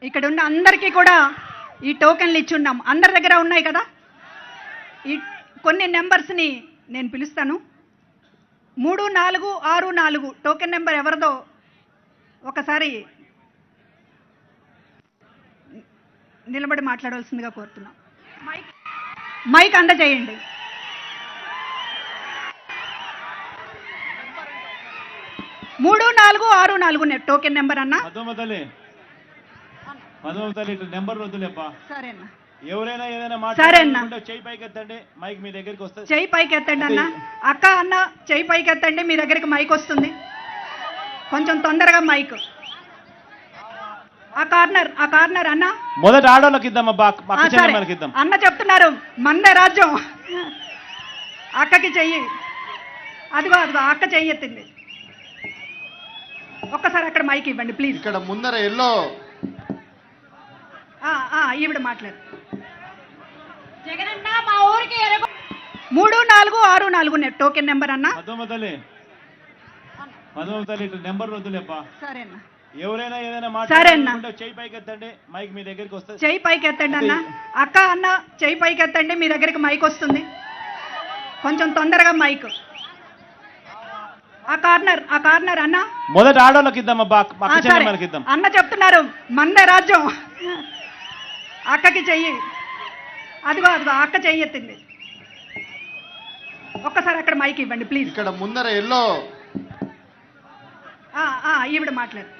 ఇక్కడ ఉన్న అందరికీ కూడా ఈ టోకెన్లు ఇచ్చున్నాం. అందరి దగ్గర ఉన్నాయి కదా. ఈ కొన్ని నెంబర్స్ని నేను పిలుస్తాను. 3464 టోకెన్ నెంబర్ ఎవరిదో ఒకసారి నిలబడి మాట్లాడవలసిందిగా కోరుతున్నాం. మైక్ అందజేయండి. మూడు నాలుగు ఆరు నాలుగు టోకెన్ నెంబర్ అన్న. నెంబర్ వద్దులేపా. సరే అన్న. ఎవరైనా ఏదైనా సరే అన్న. చెయ్యి పైకి ఎత్తండి, మైక్ మీ దగ్గరికి వస్తుంది. చెయ్యి పైకి ఎత్తండి అన్న. అక్క అన్న చెయ్యి పైకి ఎత్తండి, మీ దగ్గరికి మైక్ వస్తుంది. కొంచెం తొందరగా మైక్. ఆ కార్నర్ అన్న. మొదట ఆడోళ్ళకి ఇద్దామబ్బా, అన్న చెప్తున్నారు మందే రాజ్యం. అక్కకి చెయ్యి. అదిగో అక్క చెయ్యి ఎత్తింది. ఒక్కసారి అక్కడ మైక్ ఇవ్వండి ప్లీజ్. ఇక్కడ ముందర ఎల్లో ఈవిడ మాట్లాడు. జగనన్న మా ఊరికి 3464 టోకెన్ నెంబర్ అన్న. నెంబర్ వద్దులేపా. సరే అన్న. ఎవరైనా ఏదైనా సరే అన్న. చెయ్యి పైకి ఎత్తండి, మైక్ మీ దగ్గరికి వస్తుంది. చెయ్యి పైకి ఎత్తండి అన్న. అక్క అన్న చెయ్యి పైకి ఎత్తండి, మీ దగ్గరికి మైక్ వస్తుంది. కొంచెం తొందరగా మైక్. ఆ కార్నర్ అన్న. మొదట ఆడోళ్ళకి ఇద్దామబ్బా, అన్న చెప్తున్నారు మందే రాజ్యం. అక్కకి చెయ్యి. అదిగో అక్క చెయ్యి ఎత్తింది. ఒక్కసారి అక్కడ మైక్ ఇవ్వండి ప్లీజ్. ఇక్కడ ముందర ఎల్లో ఈవిడ మాట్లాడు.